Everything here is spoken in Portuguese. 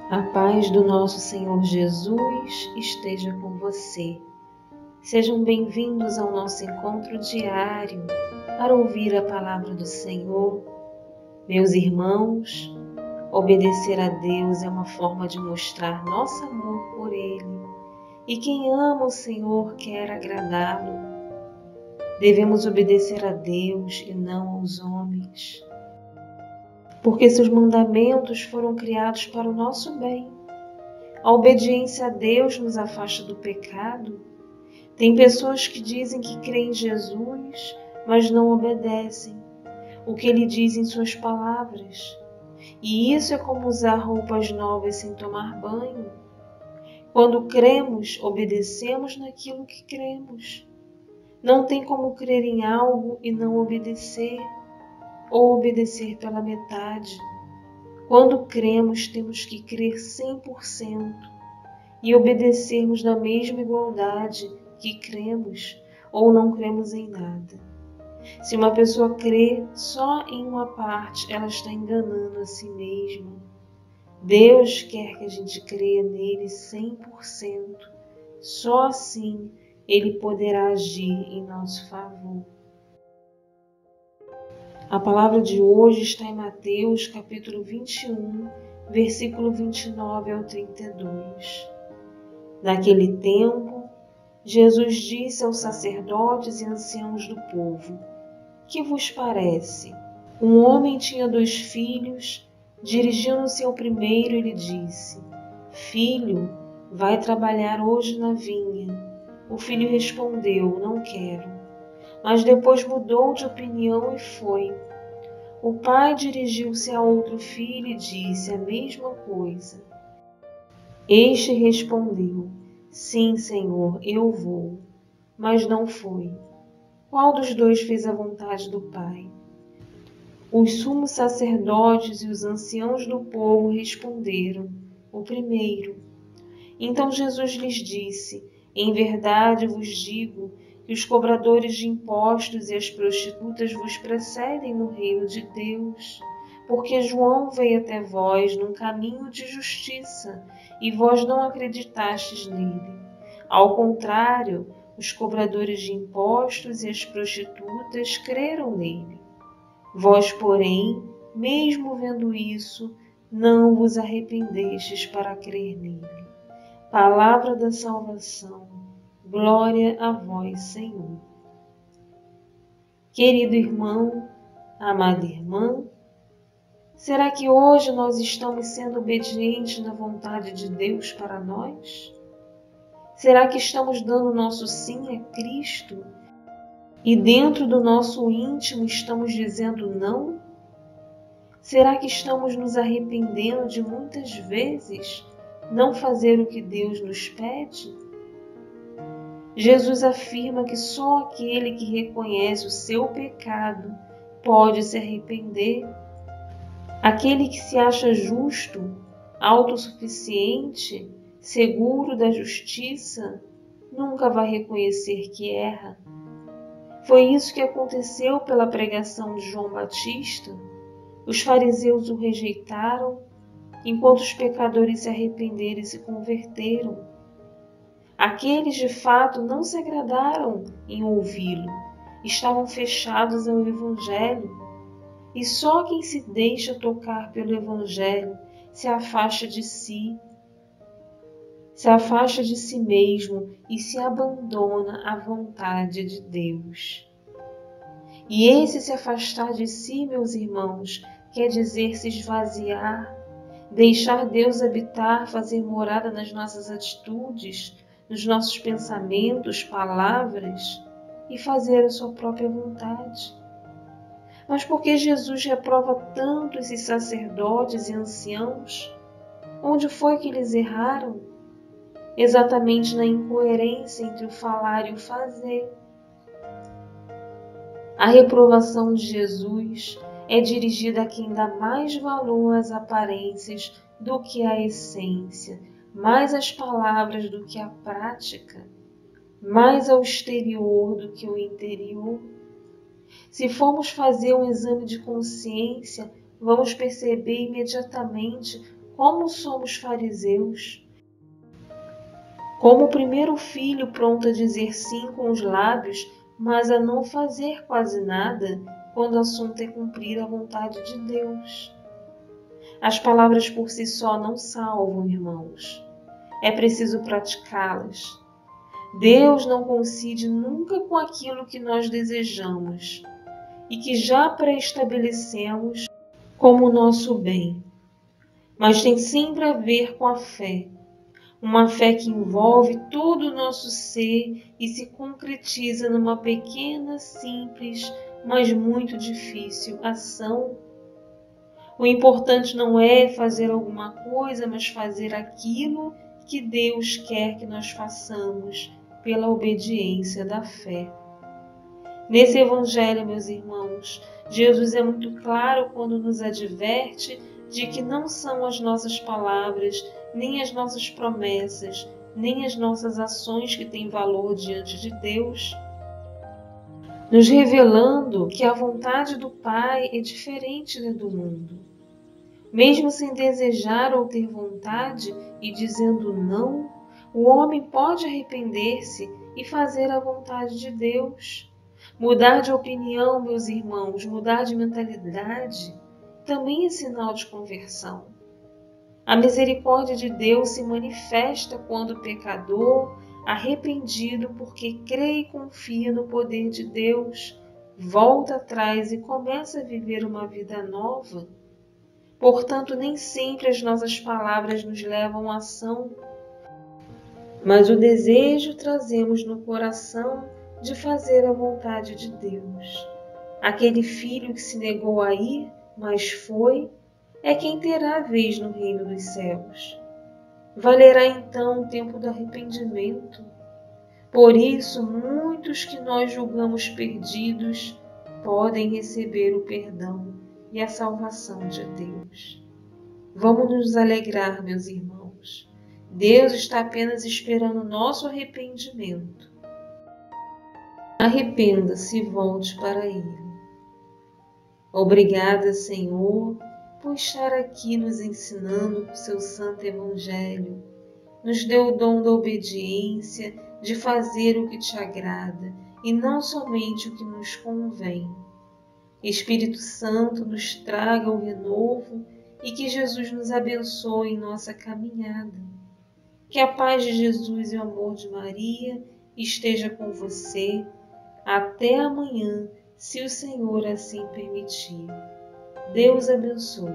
A paz do nosso Senhor Jesus esteja com você. Sejam bem-vindos ao nosso encontro diário para ouvir a palavra do Senhor. Meus irmãos, obedecer a Deus é uma forma de mostrar nosso amor por Ele. E quem ama o Senhor quer agradá-lo. Devemos obedecer a Deus e não aos homens, porque seus mandamentos foram criados para o nosso bem. A obediência a Deus nos afasta do pecado. Tem pessoas que dizem que creem em Jesus, mas não obedecem o que Ele diz em suas palavras. E isso é como usar roupas novas sem tomar banho. Quando cremos, obedecemos naquilo que cremos. Não tem como crer em algo e não obedecer, ou obedecer pela metade. Quando cremos, temos que crer 100% e obedecermos na mesma igualdade que cremos ou não cremos em nada. Se uma pessoa crê só em uma parte, ela está enganando a si mesma. Deus quer que a gente creia nele 100%. Só assim Ele poderá agir em nosso favor. A palavra de hoje está em Mateus capítulo 21, versículo 29 ao 32. Naquele tempo, Jesus disse aos sacerdotes e anciãos do povo: Que vos parece? Um homem tinha 2 filhos. Dirigindo-se ao primeiro, ele disse: Filho, vai trabalhar hoje na vinha. O filho respondeu: Não quero. Mas depois mudou de opinião e foi. O pai dirigiu-se a outro filho e disse a mesma coisa. Este respondeu: Sim, Senhor, eu vou. Mas não foi. Qual dos 2 fez a vontade do pai? Os sumos sacerdotes e os anciãos do povo responderam: O primeiro. Então Jesus lhes disse: Em verdade vos digo que os cobradores de impostos e as prostitutas vos precedem no reino de Deus, porque João veio até vós num caminho de justiça, e vós não acreditastes nele. Ao contrário, os cobradores de impostos e as prostitutas creram nele. Vós, porém, mesmo vendo isso, não vos arrependestes para crer nele. Palavra da salvação. Glória a vós, Senhor. Querido irmão, amada irmã, será que hoje nós estamos sendo obedientes na vontade de Deus para nós? Será que estamos dando nosso sim a Cristo? E dentro do nosso íntimo estamos dizendo não? Será que estamos nos arrependendo de muitas vezes não fazer o que Deus nos pede? Jesus afirma que só aquele que reconhece o seu pecado pode se arrepender. Aquele que se acha justo, autossuficiente, seguro da justiça, nunca vai reconhecer que erra. Foi isso que aconteceu pela pregação de João Batista. Os fariseus o rejeitaram, enquanto os pecadores se arrependeram e se converteram. Aqueles de fato não se agradaram em ouvi-lo, estavam fechados ao Evangelho. E só quem se deixa tocar pelo Evangelho se afasta de si mesmo e se abandona à vontade de Deus. E esse se afastar de si, meus irmãos, quer dizer se esvaziar, deixar Deus habitar, fazer morada nas nossas atitudes, nos nossos pensamentos, palavras, e fazer a sua própria vontade. Mas por que Jesus reprova tanto esses sacerdotes e anciãos? Onde foi que eles erraram? Exatamente na incoerência entre o falar e o fazer. A reprovação de Jesus é dirigida a quem dá mais valor às aparências do que à essência, mais às palavras do que à prática, mais ao exterior do que ao interior. Se formos fazer um exame de consciência, vamos perceber imediatamente como somos fariseus, como o primeiro filho pronto a dizer sim com os lábios, mas a não fazer quase nada quando o assunto é cumprir a vontade de Deus. As palavras por si só não salvam, irmãos. É preciso praticá-las. Deus não coincide nunca com aquilo que nós desejamos e que já pré-estabelecemos como nosso bem, mas tem sempre a ver com a fé. Uma fé que envolve todo o nosso ser e se concretiza numa pequena, simples, mas muito difícil ação. O importante não é fazer alguma coisa, mas fazer aquilo que Deus quer que nós façamos pela obediência da fé. Nesse Evangelho, meus irmãos, Jesus é muito claro quando nos adverte de que não são as nossas palavras, nem as nossas promessas, nem as nossas ações que têm valor diante de Deus, nos revelando que a vontade do Pai é diferente da do mundo. Mesmo sem desejar ou ter vontade e dizendo não, o homem pode arrepender-se e fazer a vontade de Deus. Mudar de opinião, meus irmãos, mudar de mentalidade, também é sinal de conversão. A misericórdia de Deus se manifesta quando o pecador, arrependido porque crê e confia no poder de Deus, volta atrás e começa a viver uma vida nova. Portanto, nem sempre as nossas palavras nos levam à ação, mas o desejo trazemos no coração de fazer a vontade de Deus. Aquele filho que se negou a ir, mas foi, é quem terá a vez no reino dos céus. Valerá então o tempo do arrependimento. Por isso, muitos que nós julgamos perdidos podem receber o perdão e a salvação de Deus. Vamos nos alegrar, meus irmãos. Deus está apenas esperando o nosso arrependimento. Arrependa-se e volte para Ele. Obrigada, Senhor, por estar aqui nos ensinando com seu santo Evangelho. Nos deu o dom da obediência, de fazer o que te agrada e não somente o que nos convém. Espírito Santo, nos traga o renovo e que Jesus nos abençoe em nossa caminhada. Que a paz de Jesus e o amor de Maria esteja com você. Até amanhã, se o Senhor assim permitir. Deus abençoe.